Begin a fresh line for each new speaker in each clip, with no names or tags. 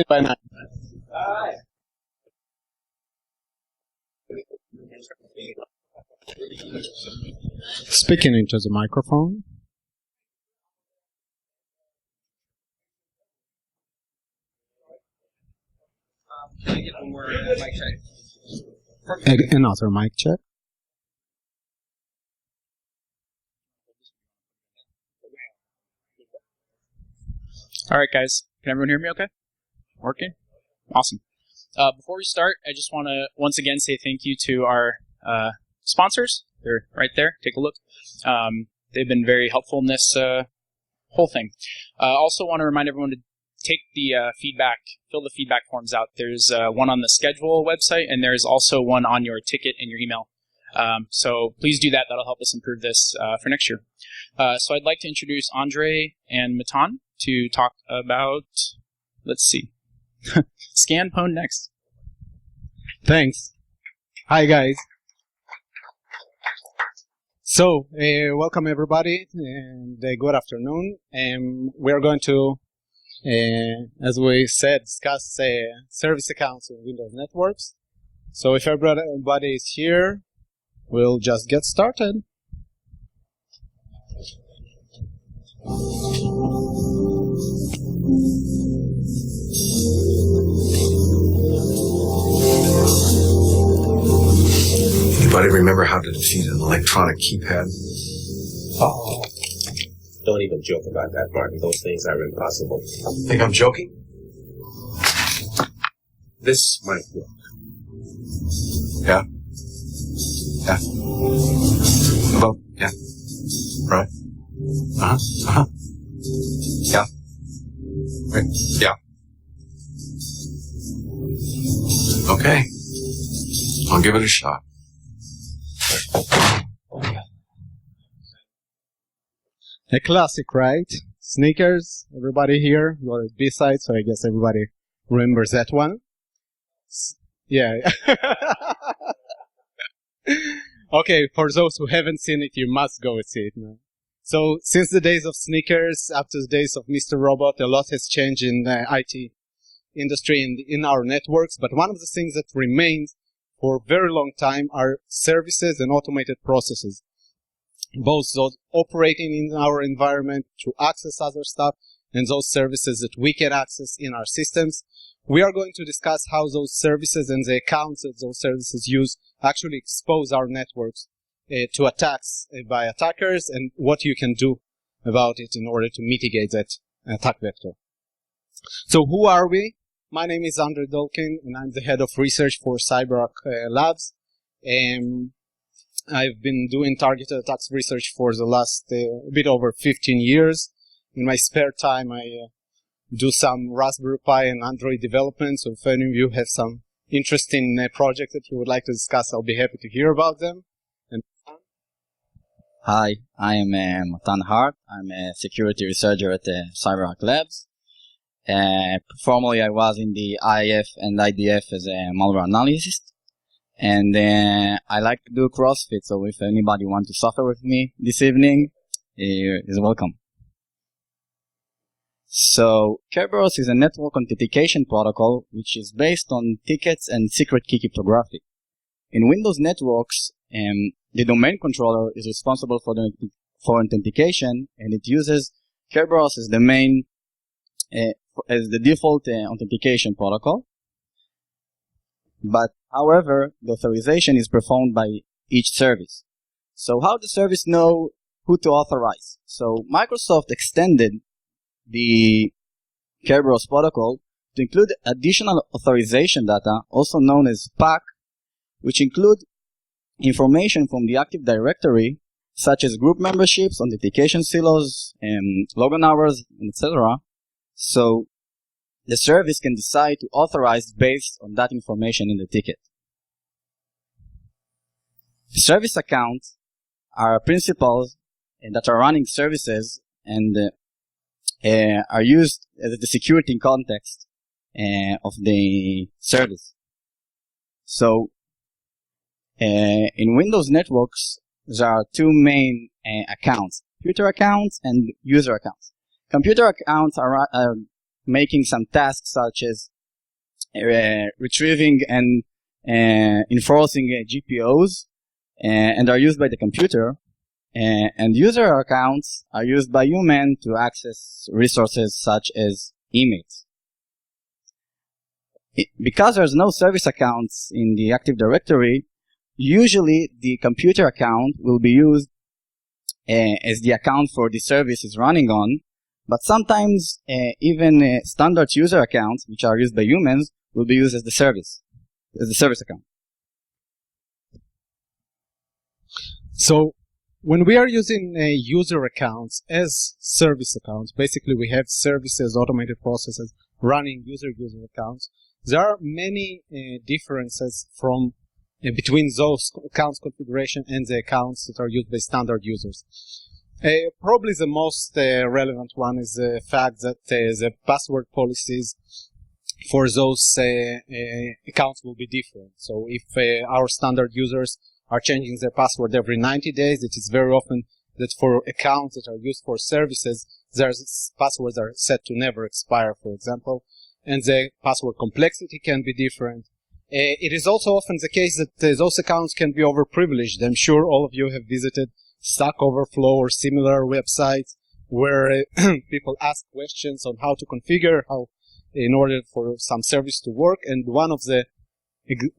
By 9. Speaking into the microphone.
Can I get one more mic check?
Another mic check.
All right, guys. Can everyone hear me okay? Working? Awesome. Before we start, I just want to once again say thank you to our sponsors. They're right there. Take a look. They've been very helpful in this whole thing. Also want to remind everyone to take the fill the feedback forms out. There's one on the schedule website, and there's also one on your ticket in your email. So please do that. That'll help us improve this for next year. So I'd like to introduce Andre and Matan to talk about, let's see, Scan Pwn Next.
Thanks. Hi, guys. So, welcome everybody, and good afternoon. We're going to, as we said, discuss service accounts in Windows networks. So if everybody is here, we'll just get started.
Anybody remember how to defeat an electronic keypad?
Oh, don't even joke about that, Martin. Those things are impossible.
Think I'm joking?
This might work.
Yeah. Yeah. Well, yeah. Right. Uh-huh. Uh-huh. Yeah. Right. Yeah. Okay. I'll give it a shot.
A classic, right? Sneakers. Everybody here, you're at BSides, so I guess everybody remembers that one. Yeah. Okay, for those who haven't seen it, you must go and see it now. So, since the days of sneakers, up to the days of Mr. Robot, a lot has changed in the IT industry and in our networks, but one of the things that remains for a very long time are services and automated processes. Both those operating in our environment to access other stuff and those services that we can access in our systems. We are going to discuss how those services and the accounts that those services use actually expose our networks to attacks by attackers and what you can do about it in order to mitigate that attack vector. So who are we? My name is Andre Dolkin, and I'm the head of research for CyberArk Labs. I've been doing targeted attacks research for the last a bit over 15 years. In my spare time, I do some Raspberry Pi and Android development, so if any of you have some interesting projects that you would like to discuss, I'll be happy to hear about them. And
Hi, I am Matan Hart. I'm a security researcher at CyberArk Labs. Formerly, I was in the IIF and IDF as a malware analyst. And I like to do CrossFit, so if anybody wants to suffer with me this evening, is welcome. So, Kerberos is a network authentication protocol which is based on tickets and secret key cryptography. In Windows networks, the domain controller is responsible for authentication, and it uses Kerberos as the main, as the default authentication protocol. But, however, the authorization is performed by each service. So how does the service know who to authorize? So Microsoft extended the Kerberos protocol to include additional authorization data, also known as PAC, which include information from the Active Directory, such as group memberships, authentication silos, login hours, etc. So the service can decide to authorize based on that information in the ticket. The service accounts are principals that are running services, and are used as the security context of the service. So in Windows networks, there are two main accounts: computer accounts and user accounts. Computer accounts are making some tasks such as retrieving and enforcing GPOs, and are used by the computer. And user accounts are used by humans to access resources such as emails. Because there's no service accounts in the Active Directory, usually the computer account will be used as the account for the service is running on, but sometimes even standard user accounts, which are used by humans, will be used as the service account.
So when we are using user accounts as service accounts, basically we have services, automated processes running user accounts. There are many differences from between those accounts configuration and the accounts that are used by standard users. Probably the most relevant one is the fact that the password policies for those accounts will be different. So if our standard users are changing their password every 90 days, it is very often that for accounts that are used for services, their passwords are set to never expire, for example, and the password complexity can be different. It is also often the case that those accounts can be overprivileged. I'm sure all of you have visited Stack Overflow or similar websites where people ask questions on how to configure, how in order for some service to work, and one of the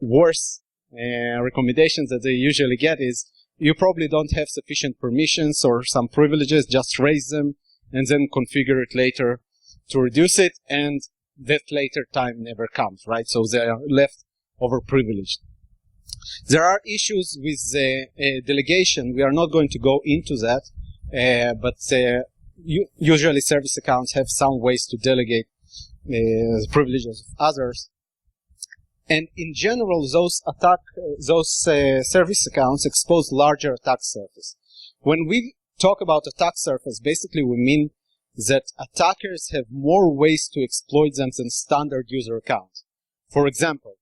worst recommendations that they usually get is you probably don't have sufficient permissions or some privileges, just raise them and then configure it later to reduce it, and that later time never comes, right? So they are left overprivileged. There are issues with delegation. We are not going to go into that, but usually service accounts have some ways to delegate privileges of others. And in general, those service accounts expose larger attack surface. When we talk about attack surface, basically we mean that attackers have more ways to exploit them than standard user accounts. For example,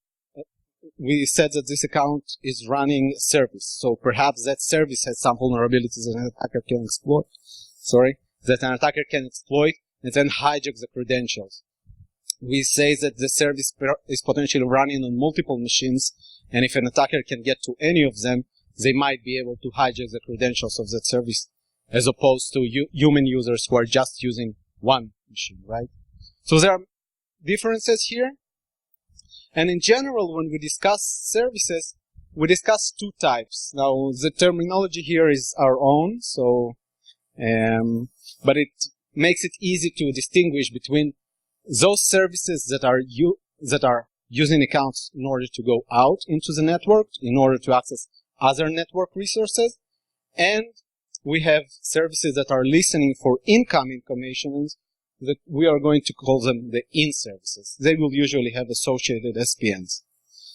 we said that this account is running a service, so perhaps that service has some vulnerabilities that an attacker can exploit. That an attacker can exploit and then hijack the credentials. We say that the service is potentially running on multiple machines, and if an attacker can get to any of them, they might be able to hijack the credentials of that service, as opposed to human users who are just using one machine, right? So there are differences here. And in general, when we discuss services, we discuss two types. Now, the terminology here is our own, so, but it makes it easy to distinguish between those services that are using accounts in order to go out into the network, in order to access other network resources, and we have services that are listening for incoming informations that we are going to call them the in services. They will usually have associated SPNs.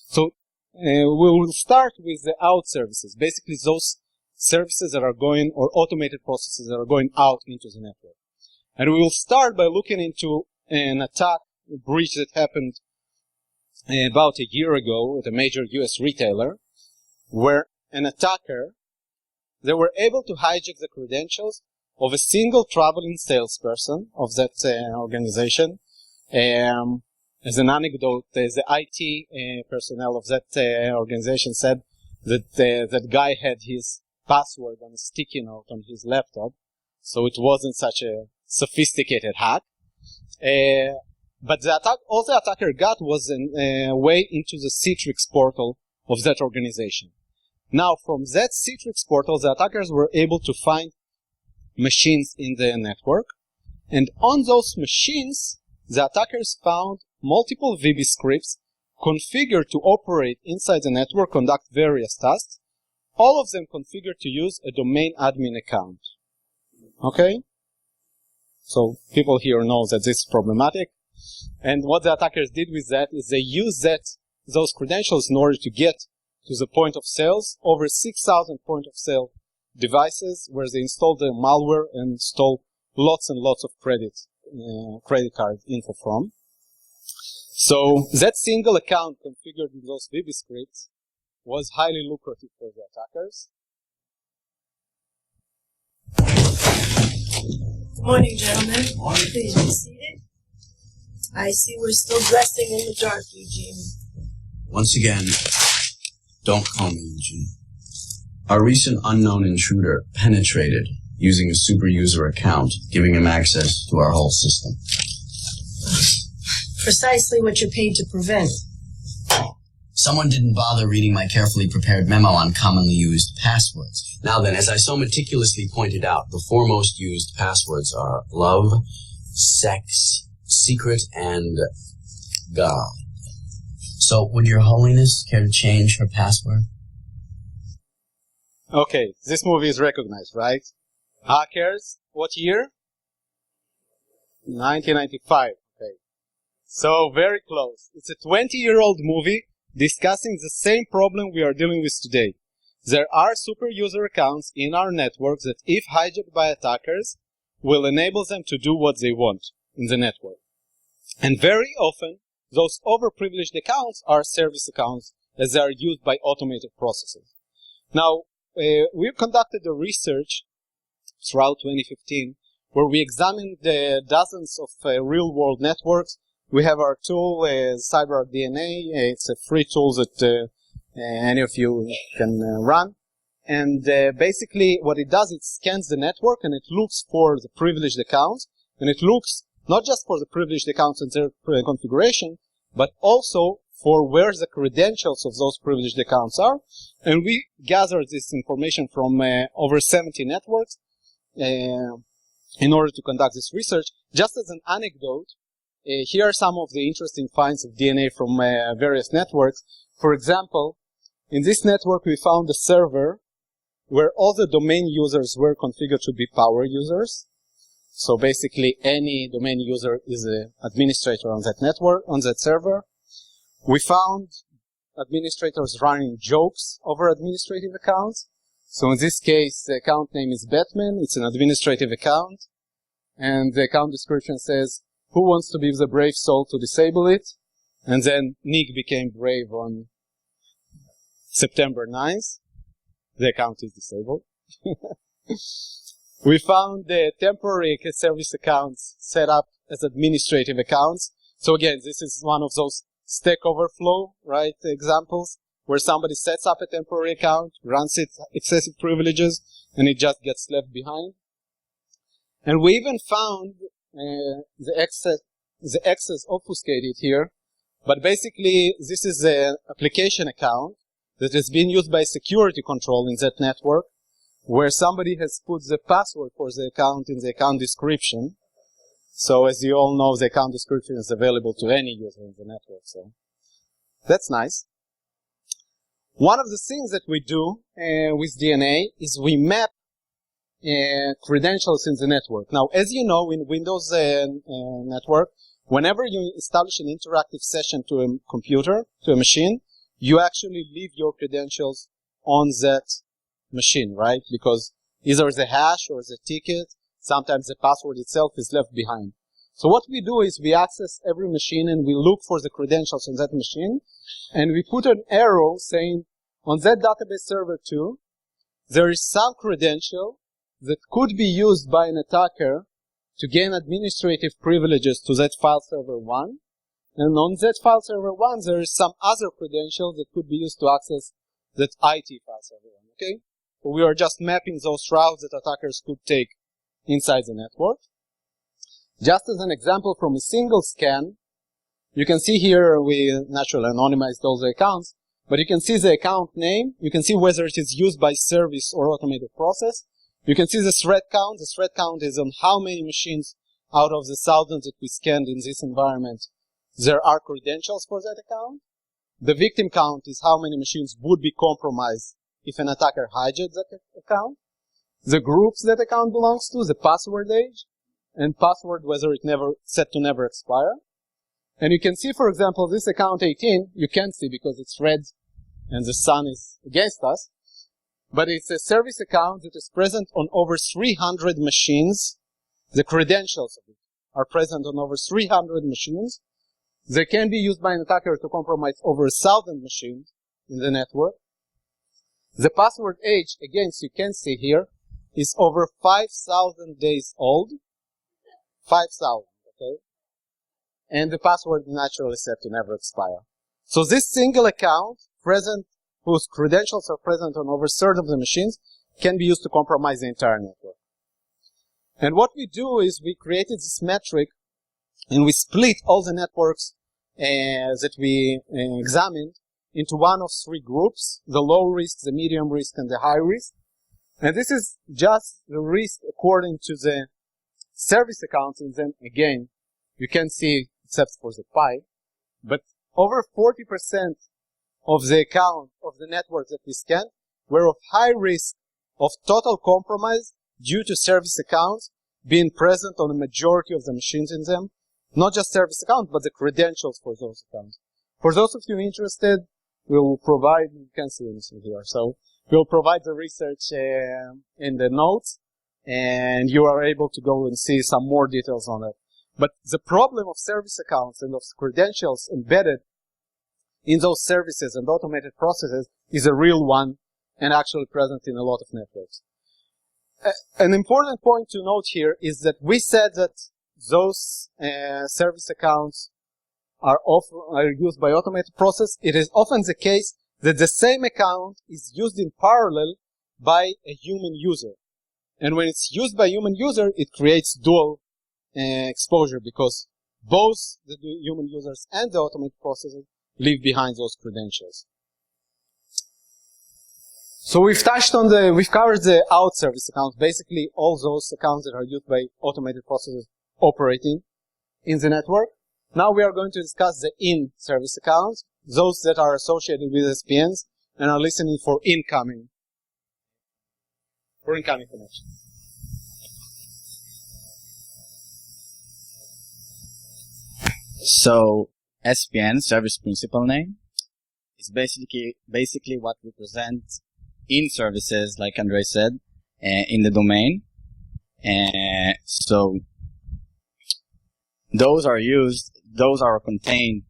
So we will start with the out services, basically those services that are going, or automated processes that are going out into the network. And we will start by looking into an attack, a breach that happened about a year ago at a major US retailer, where an attacker, they were able to hijack the credentials of a single traveling salesperson of that organization. As an anecdote, the IT personnel of that organization said that that guy had his password on a sticky note on his laptop, so it wasn't such a sophisticated hack. But all the attacker got was a way into the Citrix portal of that organization. Now, from that Citrix portal, the attackers were able to find machines in the network, and on those machines, the attackers found multiple VB scripts configured to operate inside the network, conduct various tasks, all of them configured to use a domain admin account. Okay? So people here know that this is problematic. And what the attackers did with that is they used those credentials in order to get to the point of sales, over 6,000 point of sale devices where they installed the malware and stole lots and lots of credits credit card info from. So that single account configured in those VB scripts was highly lucrative for the attackers.
Good morning, gentlemen. Please be seated. I see we're still dressing in the dark, Eugene.
Once again, don't call me Eugene. Our recent unknown intruder penetrated using a super user account, giving him access to our whole system.
Precisely what you're paid to prevent.
Someone didn't bother reading my carefully prepared memo on commonly used passwords. Now then, as I so meticulously pointed out, the four most used passwords are love, sex, secret, and God. So, would Your Holiness care to change her password?
Okay, this movie is recognized, right? Hackers, what year? 1995. Okay. So, very close. It's a 20-year-old movie discussing the same problem we are dealing with today. There are super user accounts in our networks that, if hijacked by attackers, will enable them to do what they want in the network. And very often, those overprivileged accounts are service accounts as they are used by automated processes. Now, we've conducted a research throughout 2015 where we examined dozens of real-world networks. We have our tool, CyberArk DNA. It's a free tool that any of you can run. And basically what it does, it scans the network and it looks for the privileged accounts. And it looks not just for the privileged accounts and their configuration, but also for where the credentials of those privileged accounts are. And we gathered this information from over 70 networks in order to conduct this research. Just as an anecdote, here are some of the interesting finds of DNA from various networks. For example, in this network we found a server where all the domain users were configured to be power users. So basically any domain user is an administrator on that network, on that server. We found administrators running jokes over administrative accounts. So in this case, the account name is Batman. It's an administrative account. And the account description says, who wants to be the brave soul to disable it? And then Nick became brave on September 9th. The account is disabled. We found the temporary service accounts set up as administrative accounts. So again, this is one of those Stack Overflow, right, examples, where somebody sets up a temporary account, runs it excessive privileges, and it just gets left behind. And we even found the access obfuscated here, but basically this is an application account that has been used by security control in that network, where somebody has put the password for the account in the account description. So as you all know, the account description is available to any user in the network. So that's nice. One of the things that we do with DNA is we map credentials in the network. Now, as you know, in Windows network, whenever you establish an interactive session to a computer, to a machine, you actually leave your credentials on that machine, right? Because either the hash or the ticket, sometimes the password itself is left behind. So what we do is we access every machine and we look for the credentials on that machine, and we put an arrow saying, on that database server 2, there is some credential that could be used by an attacker to gain administrative privileges to that file server 1. And on that file server 1, there is some other credential that could be used to access that IT file server 1, okay? So we are just mapping those routes that attackers could take inside the network. Just as an example from a single scan, you can see here we naturally anonymized all the accounts, but you can see the account name, you can see whether it is used by service or automated process. You can see the thread count. The thread count is on how many machines out of the thousands that we scanned in this environment there are credentials for that account. The victim count is how many machines would be compromised if an attacker hijacked that account. The groups that account belongs to, the password age, and password whether it set to never expire. And you can see, for example, this account 18, you can't see because it's red and the sun is against us. But it's a service account that is present on over 300 machines, the credentials of it. are present on over 300 machines. They can be used by an attacker to compromise over 1,000 machines in the network. The password age, again, as you can see here, is over 5,000 days old. 5,000, okay? And the password is naturally set to never expire. So this single account, present, whose credentials are present on over a third of the machines, can be used to compromise the entire network. And what we do is we created this metric, and we split all the networks that we examined into one of three groups: the low risk, the medium risk, and the high risk. And this is just the risk according to the service accounts. And then again, you can see, except for the pie, but over 40% of the account of the network that we scanned were of high risk of total compromise due to service accounts being present on a majority of the machines in them. Not just service accounts, but the credentials for those accounts. For those of you interested, we'll provide, you can't see anything here, so we'll provide the research in the notes, and you are able to go and see some more details on it. But the problem of service accounts and of credentials embedded in those services and automated processes is a real one and actually present in a lot of networks. An important point to note here is that we said that those service accounts are used by automated process. It is often the case that the same account is used in parallel by a human user. And when it's used by a human user, it creates dual exposure, because both the human users and the automated processes leave behind those credentials. So we've covered the out service accounts, basically all those accounts that are used by automated processes operating in the network. Now we are going to discuss the in service accounts, those that are associated with SPNs and are listening for incoming connection.
So SPN, service principal name, is basically what represents in services, like Andre said, in the domain. So those are contain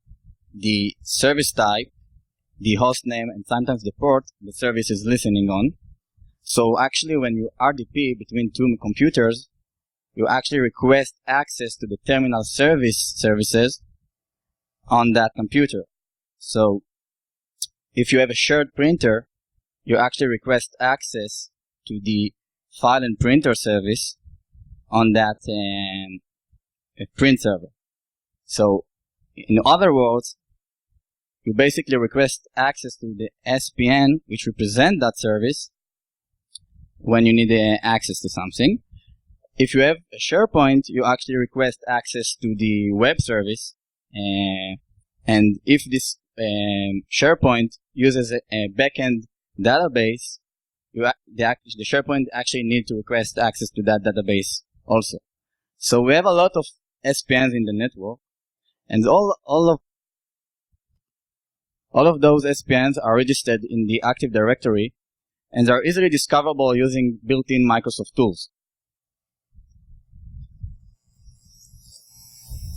the service type, the host name, and sometimes the port the service is listening on. So actually, when you RDP between two computers, you actually request access to the terminal services on that computer. So if you have a shared printer, you actually request access to the file and printer service on that print server. So in other words, you basically request access to the SPN, which represent that service when you need access to something. If you have a SharePoint, you actually request access to the web service, and if this SharePoint uses a backend database, the SharePoint actually need to request access to that database also. So we have a lot of SPNs in the network, and all of those SPNs are registered in the Active Directory, and are easily discoverable using built-in Microsoft tools.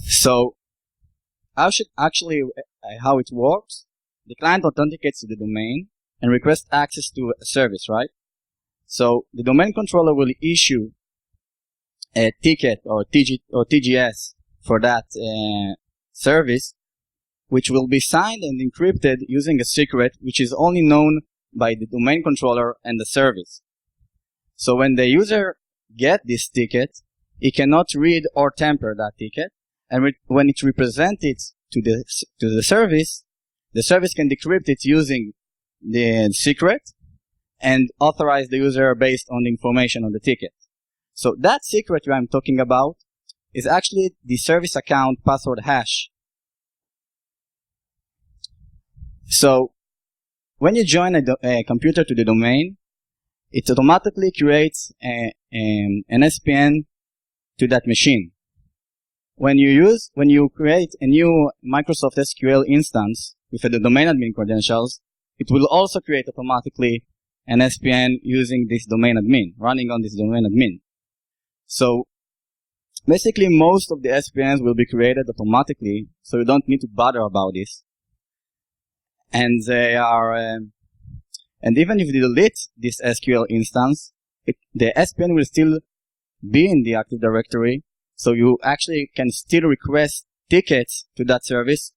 So how it works? The client authenticates to the domain and requests access to a service, right? So the domain controller will issue a ticket or TGS for that service, which will be signed and encrypted using a secret which is only known by the domain controller and the service. So when the user gets this ticket, he cannot read or tamper that ticket, and when it represents it to the service can decrypt it using the secret and authorize the user based on the information on the ticket. So that secret I'm talking about is actually the service account password hash. So when you join a computer to the domain, it automatically creates an SPN to that machine. When you create a new Microsoft SQL instance with the domain admin credentials, it will also create automatically an SPN using this domain admin, running on this domain admin. So Basically, most of the SPNs will be created automatically, so you don't need to bother about this. And they are, and even if you delete this SQL instance, the SPN will still be in the Active Directory, so you actually can still request tickets to that service,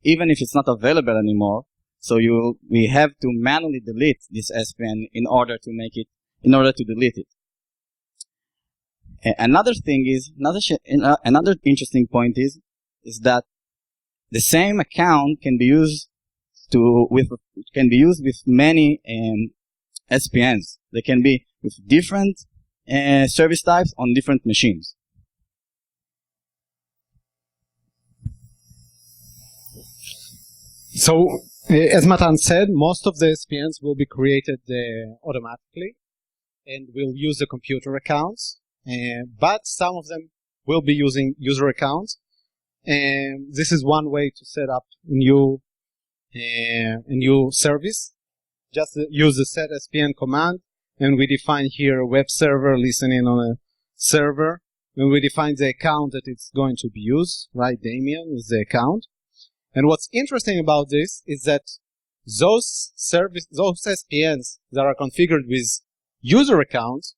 even if it's not available anymore. So we have to manually delete this SPN in order to delete it. Another thing is, another interesting point is that the same account can be used with many SPNs. They can be with different service types on different machines.
So, as Matan said, most of the SPNs will be created automatically and will use the computer accounts, but some of them will be using user accounts. And this is one way to set up a new service. Just use the set SPN command, and we define here a web server listening on a server, and we define the account that it's going to be used, right? Damien is the account. And what's interesting about this is that those SPNs that are configured with user accounts,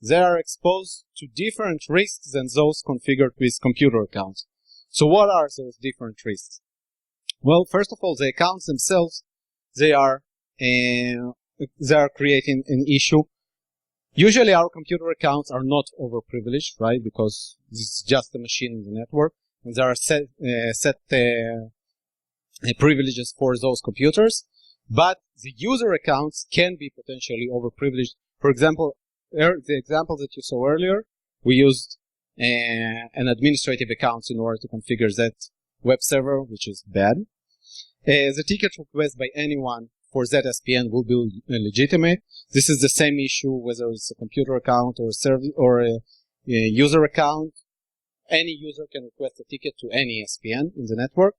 they are exposed to different risks than those configured with computer accounts. So what are those different risks? Well, first of all, the accounts themselves, they are creating an issue. Usually our computer accounts are not overprivileged, right? Because this is just a machine in the network, and there are set privileges for those computers. But the user accounts can be potentially overprivileged. For example, the example that you saw earlier, we used an administrative account in order to configure that web server, which is bad. The ticket request by anyone for ZSPN will be legitimate. This is the same issue whether it's a computer account or a service or a user account. Any user can request a ticket to any SPN in the network.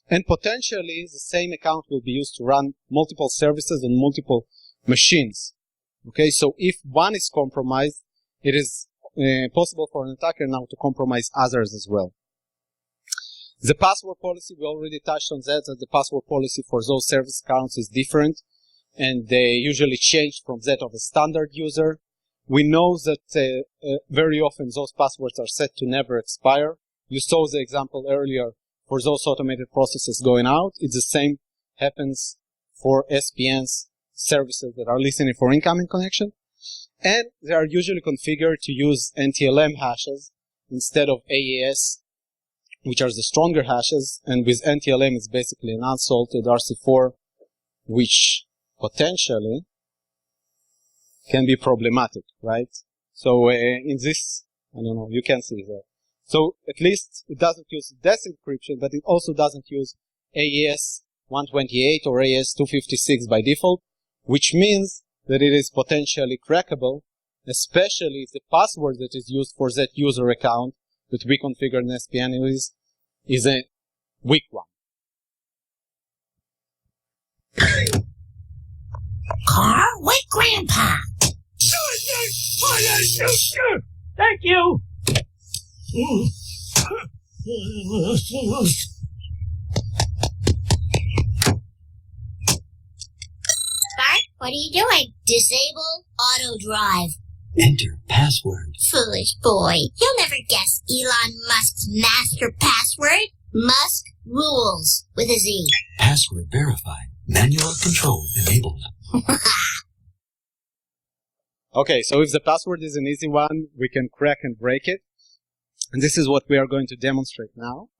And potentially the same account will be used to run multiple services on multiple machines. Okay, so if one is compromised, it is possible for an attacker now to compromise others as well. The password policy, we already touched on that the password policy for those service accounts is different, and they usually change from that of a standard user. We know that very often those passwords are set to never expire. You saw the example earlier for those automated processes going out. It's the same happens for SPNs services that are listening for incoming connection. And they are usually configured to use NTLM hashes instead of AES, which are the stronger hashes. And with NTLM, it's basically an unsalted RC4, which potentially can be problematic, right? So in this, I don't know, you can see that. So at least it doesn't use desk encryption, but it also doesn't use AES 128 or AES 256 by default, which means that it is potentially crackable, especially if the password that is used for that user account that we configured in SPN is a weak one.
Carl, wake Grandpa!
Thank you.
Bart, what are you doing? Disable auto drive.
Enter password.
Foolish boy. You'll never guess Elon Musk's master password. Musk rules with a Z.
Password verified. Manual control enabled.
Okay, so if the password is an easy one, we can crack and break it. And this is what we are going to demonstrate now.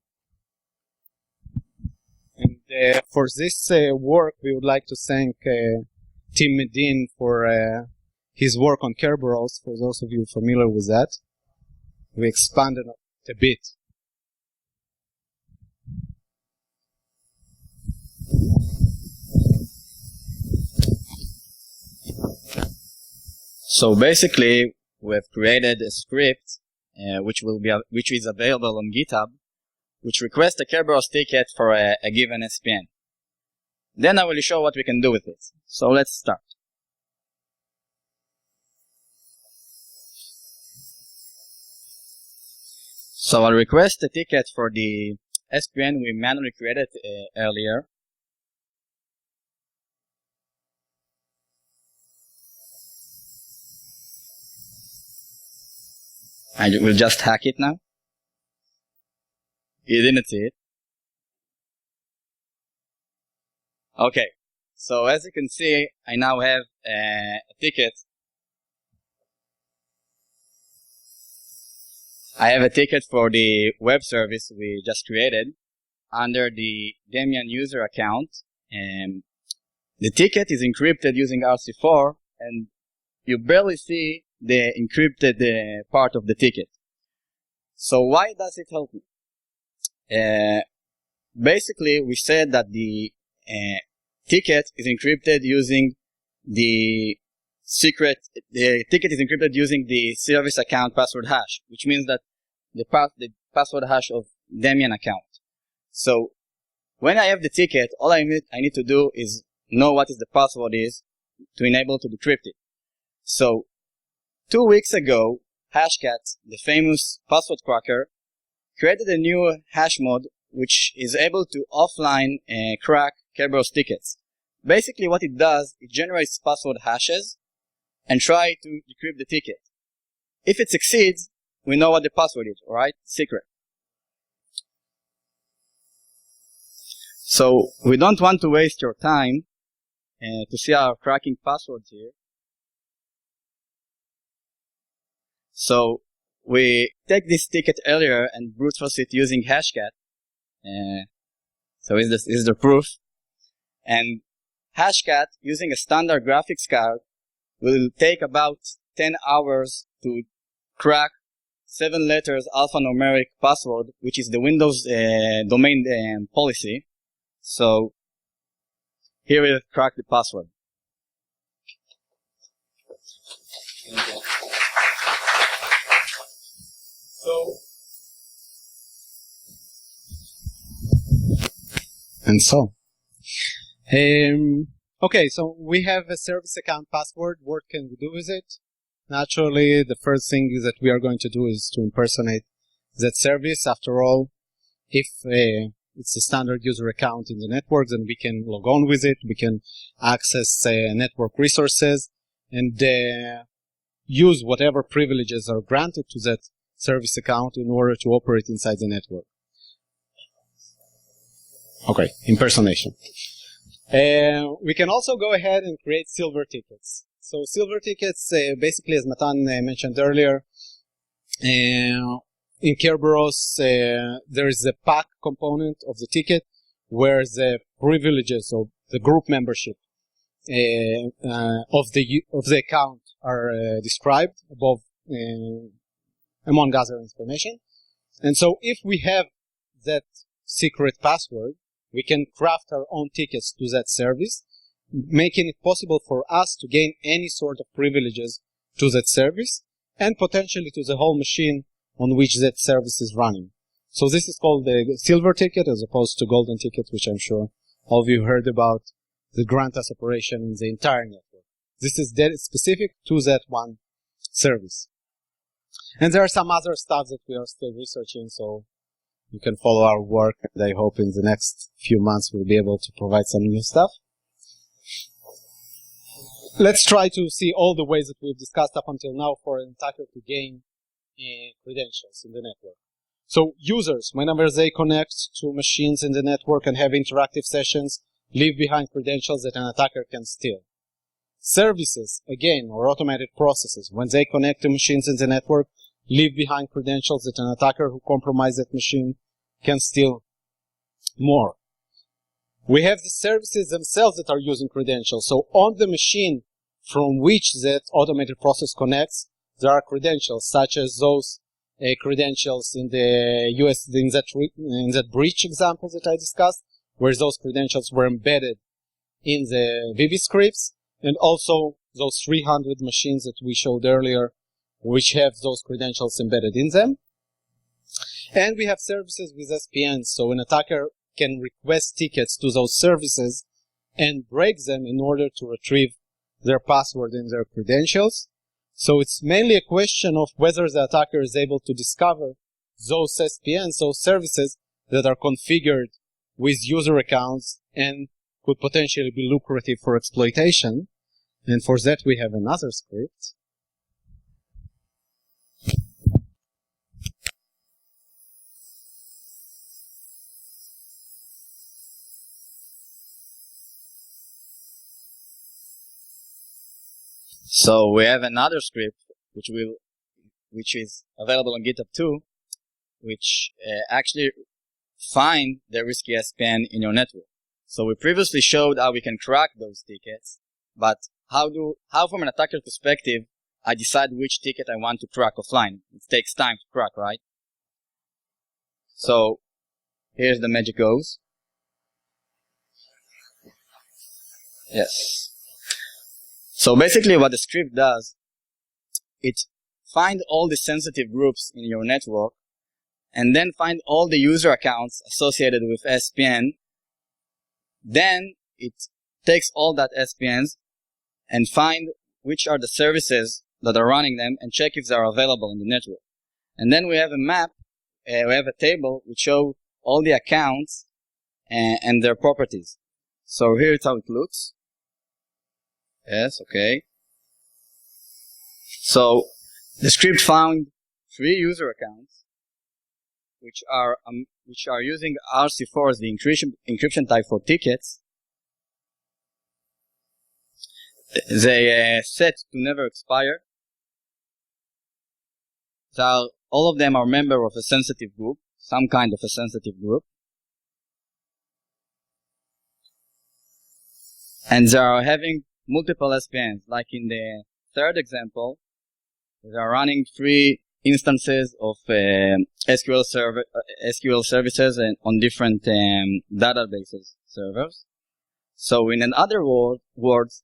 And for this work, we would like to thank Tim Medin for his work on Kerberos, for those of you familiar with that. We expanded it a bit.
So basically, we've created a script which is available on GitHub, which requests a Kerberos ticket for a given SPN. Then I will show what we can do with it. So let's start. So I'll request a ticket for the SPN we manually created earlier. I will just hack it now. You didn't see it. Okay, so as you can see, I now have a ticket. I have a ticket for the web service we just created under the Demian user account. And the ticket is encrypted using RC4, and you barely see the encrypted part of the ticket. So why does it help me? Basically, we said that the ticket is encrypted using the ticket is encrypted using the service account password hash, which means that the password hash of Demian account. So when I have the ticket, all I need to do is know what is the password is to enable to decrypt it. So 2 weeks ago, Hashcat, the famous password cracker, created a new hash mode which is able to offline crack Kerberos tickets. Basically what it does, it generates password hashes and try to decrypt the ticket. If it succeeds, we know what the password is, alright? Secret. So we don't want to waste your time to see our cracking passwords here. So we take this ticket earlier and brute force it using Hashcat. So is the proof. And Hashcat, using a standard graphics card, will take about 10 hours to crack 7 letters alphanumeric password, which is the Windows domain policy. So here we'll crack the password.
Okay, so we have a service account password. What can we do with it? Naturally, the first thing that we are going to do is to impersonate that service. After all, if it's a standard user account in the network, then we can log on with it. We can access network resources and use whatever privileges are granted to that service account in order to operate inside the network. Okay, impersonation. We can also go ahead and create silver tickets. So silver tickets, basically, as Matan mentioned earlier, in Kerberos, there is a pack component of the ticket where the privileges of the group membership of the account are described above among other information. And so if we have that secret password, we can craft our own tickets to that service, making it possible for us to gain any sort of privileges to that service and potentially to the whole machine on which that service is running. So this is called the silver ticket as opposed to golden ticket, which I'm sure all of you heard about, the grant us operation in the entire network. This is specific to that one service. And there are some other stuff that we are still researching, so you can follow our work, and I hope in the next few months we'll be able to provide some new stuff. Let's try to see all the ways that we've discussed up until now for an attacker to gain credentials in the network. So users, whenever they connect to machines in the network and have interactive sessions, leave behind credentials that an attacker can steal. Services, again, or automated processes, when they connect to machines in the network, leave behind credentials that an attacker who compromises that machine can steal more. We have the services themselves that are using credentials. So on the machine from which that automated process connects, there are credentials such as those credentials in the in that breach example that I discussed, where those credentials were embedded in the VB scripts, and also those 300 machines that we showed earlier, which have those credentials embedded in them. And we have services with SPNs, so an attacker can request tickets to those services and break them in order to retrieve their password and their credentials. So it's mainly a question of whether the attacker is able to discover those SPNs, those services that are configured with user accounts and could potentially be lucrative for exploitation. And for that, we have another script.
So we have another script which is available on GitHub too, which actually find the risky SPN in your network. So we previously showed how we can crack those tickets, but how from an attacker perspective I decide which ticket I want to crack offline? It takes time to crack, right? So here's the magic goes. Yes. So basically what the script does, it finds all the sensitive groups in your network and then find all the user accounts associated with SPN. Then it takes all that SPNs and find which are the services that are running them and check if they are available in the network. And then we have a map, we have a table which show all the accounts and their properties. So here's how it looks. Yes, okay. So the script found 3 user accounts which are using RC4 as the encryption type for tickets. They set to never expire. So all of them are member of a sensitive group, some kind of a sensitive group. And they are having multiple SPNs, like in the third example, they are running 3 instances of SQL services and on different databases servers. So in other words,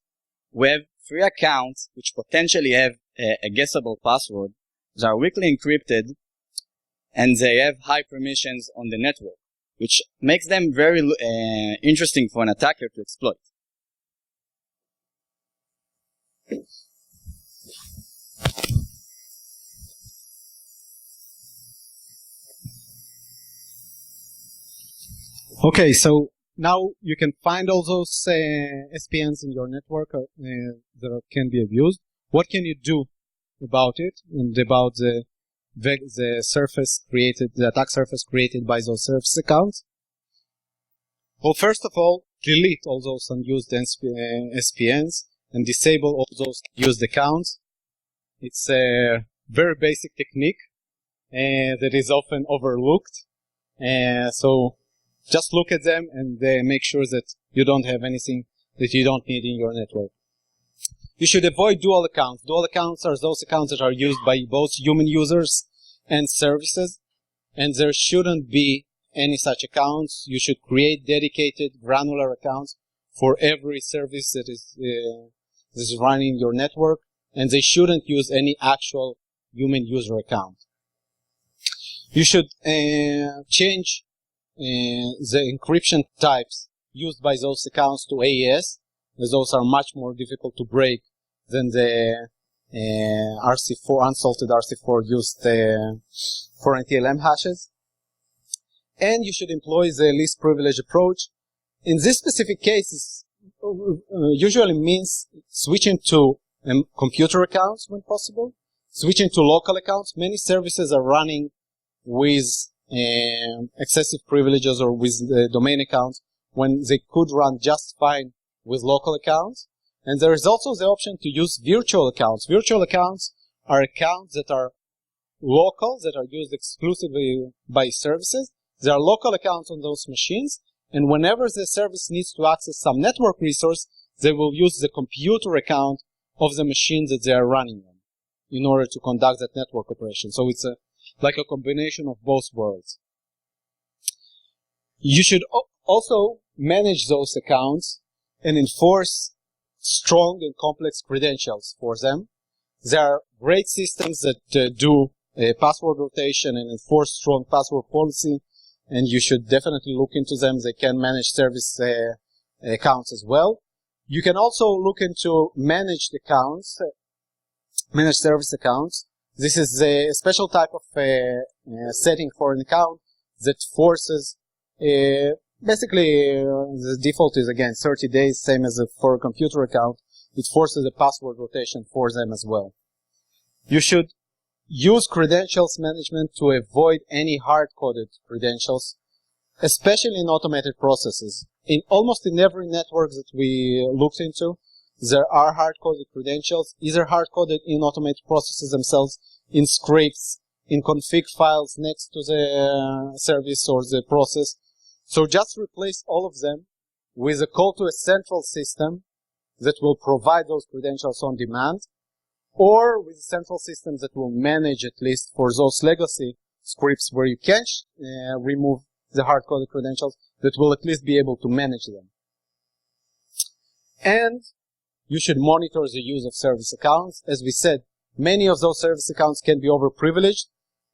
we have 3 accounts which potentially have a guessable password. They are weakly encrypted and they have high permissions on the network, which makes them very interesting for an attacker to exploit.
Okay, so now you can find all those SPNs in your network that can be abused. What can you do about it and about the attack surface created by those service accounts? Well, first of all, delete all those unused SPNs and disable all those used accounts. It's a very basic technique that is often overlooked. So just look at them and make sure that you don't have anything that you don't need in your network. You should avoid dual accounts. Dual accounts are those accounts that are used by both human users and services, and there shouldn't be any such accounts. You should create dedicated granular accounts for every service that is running your network, and they shouldn't use any actual human user account. You should change the encryption types used by those accounts to AES, as those are much more difficult to break than the RC4, unsalted RC4 used for NTLM hashes. And you should employ the least privilege approach. In this specific case, usually means switching to computer accounts when possible, switching to local accounts. Many services are running with excessive privileges or with domain accounts when they could run just fine with local accounts. And there is also the option to use virtual accounts. Virtual accounts are accounts that are local, that are used exclusively by services. There are local accounts on those machines, and whenever the service needs to access some network resource, they will use the computer account of the machine that they are running on in order to conduct that network operation. So it's like a combination of both worlds. You should also manage those accounts and enforce strong and complex credentials for them. There are great systems that do password rotation and enforce strong password policy, and you should definitely look into them. They can manage service accounts as well. You can also look into managed accounts, managed service accounts This is a special type of setting for an account that forces, basically, the default is again 30 days, same as for a computer account. It forces a password rotation for them as well. You should use credentials management to avoid any hard-coded credentials, especially in automated processes. Almost in every network that we looked into, there are hard-coded credentials, either hard-coded in automated processes themselves, in scripts, in config files next to the service or the process. So just replace all of them with a call to a central system that will provide those credentials on demand, or with a central system that will manage, at least for those legacy scripts where you can't remove the hard-coded credentials, that will at least be able to manage them. And you should monitor the use of service accounts. As we said, many of those service accounts can be overprivileged,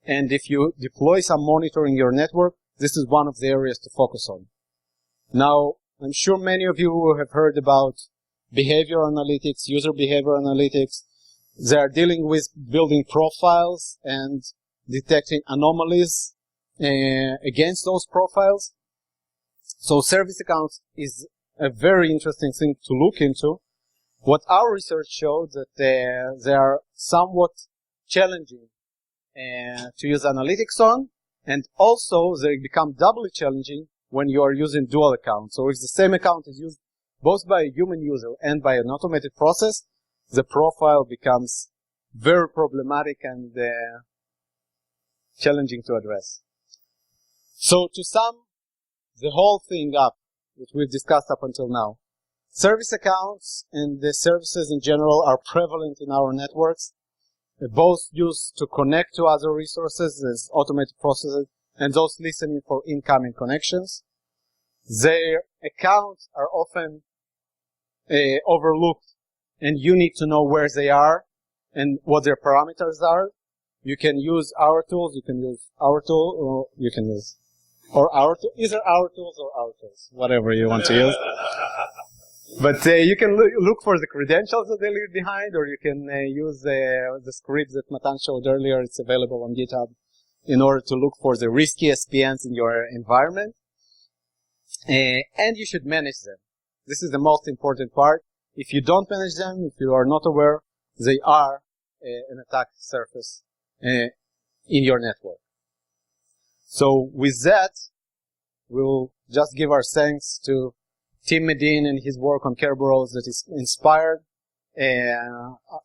and if you deploy some monitoring in your network, this is one of the areas to focus on. Now, I'm sure many of you have heard about behavior analytics, user behavior analytics. They are dealing with building profiles and detecting anomalies against those profiles. So service accounts is a very interesting thing to look into. What our research showed that they are somewhat challenging to use analytics on, and also they become doubly challenging when you are using dual accounts. So if the same account is used both by a human user and by an automated process, the profile becomes very problematic and challenging to address. So to sum the whole thing up that we've discussed up until now, service accounts and the services in general are prevalent in our networks, both used to connect to other resources as automated processes and those listening for incoming connections. Their accounts are often overlooked, and you need to know where they are and what their parameters are. You can use our tools, you can use our tool, or you can use our tool, either our tools or our tools, whatever you want to use. But you can look for the credentials that they leave behind, or you can use the script that Matan showed earlier. It's available on GitHub in order to look for the risky SPNs in your environment. And you should manage them. This is the most important part. If you don't manage them, if you are not aware, they are an attack surface in your network. So with that, we'll just give our thanks to Tim Medin and his work on Kerberos that is inspired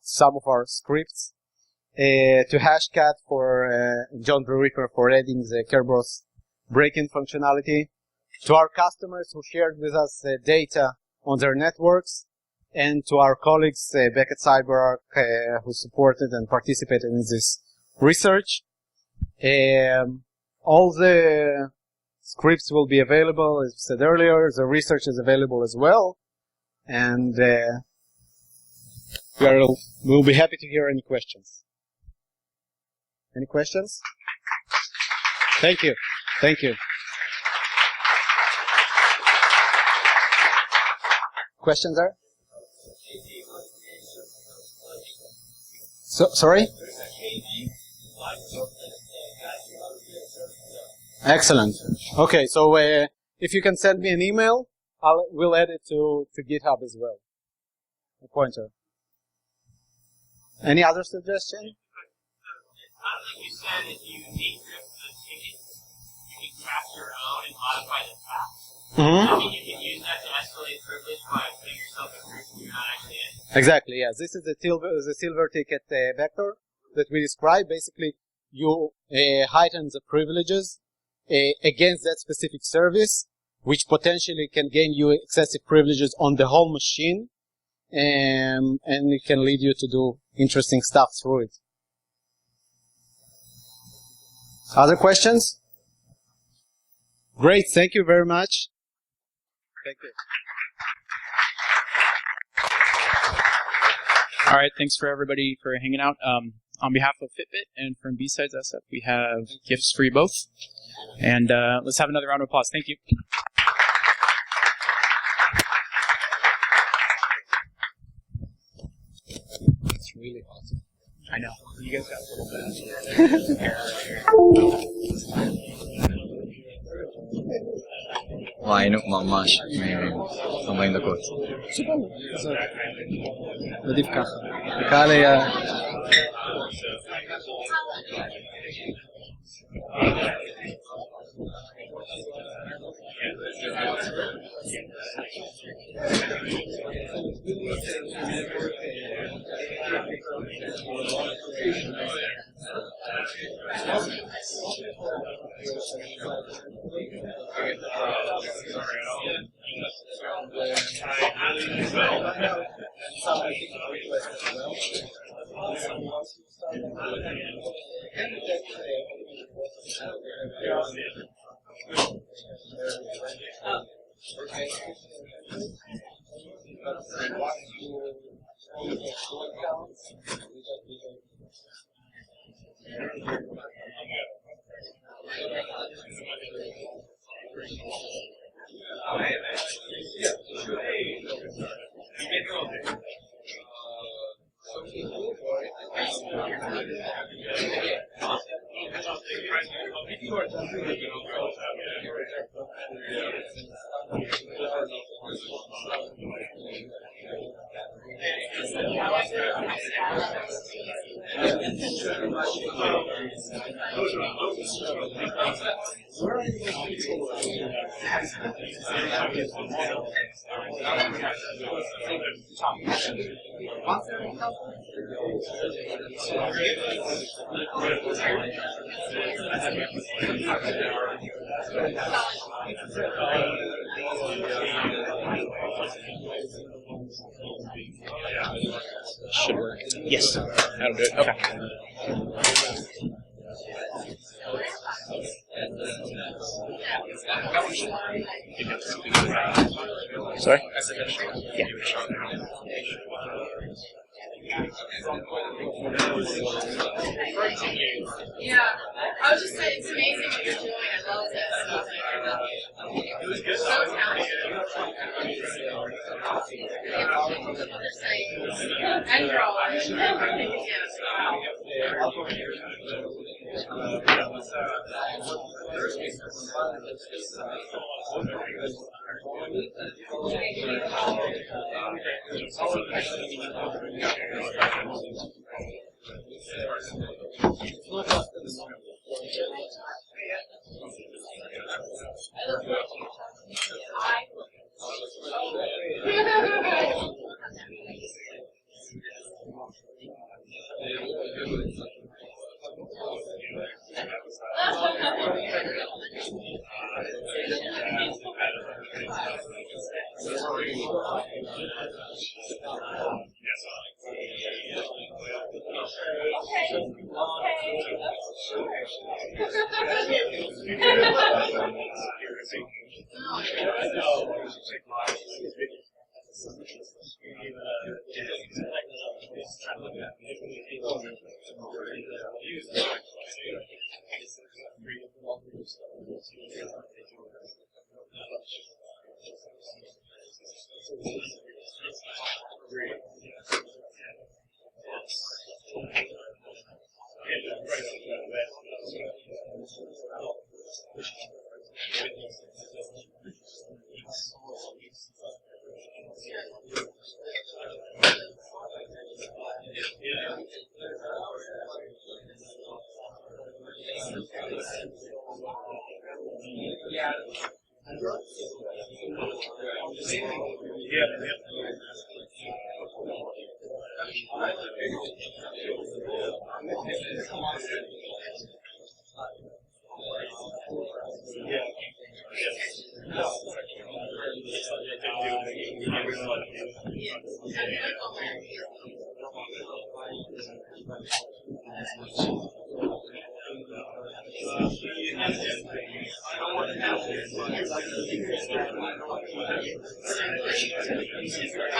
some of our scripts, to Hashcat for John Druriker for adding the Kerberos break-in functionality, to our customers who shared with us data on their networks, and to our colleagues back at CyberArk who supported and participated in this research. All the scripts will be available, as I said earlier. The research is available as well. And we'll be happy to hear any questions. Any questions? Thank you. Thank you. Questions there? Sorry? Excellent. Okay, so if you can send me an email, we'll add it to GitHub as well. A pointer. Any other suggestion?
It sounds like you said if you decrypt the ticket, you can craft your own and modify the task.
Mm-hmm.
I mean, you can use that to escalate privilege by putting yourself in groups you're not actually in.
Exactly, yes. This is the silver ticket vector that we described. Basically, you heighten the privileges against that specific service, which potentially can gain you excessive privileges on the whole machine, and it can lead you to do interesting stuff through it. Other questions? Great, thank you very much. Thank you.
All right, thanks for everybody for hanging out. On behalf of Fitbit and from BSidesSF, we have gifts for you both. And let's have another round of applause. Thank you.
It's really awesome.
I know. You guys got a little bit.
Why no ממש40 דקות.
עדיף ככה.
קל היה...
Should work. Yes. That'll do it. Okay. Sorry? Yeah.
Yeah, I was just saying, it's amazing what you're doing. I love this. So talented. And drawing.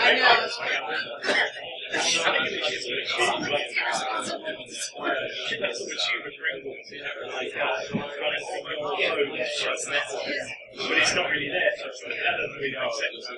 I know.
But it's not really there. That doesn't really make sense.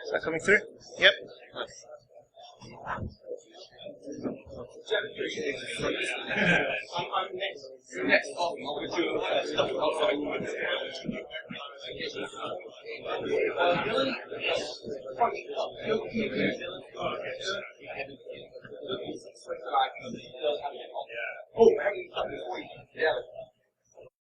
Is that coming through? Yep. Next.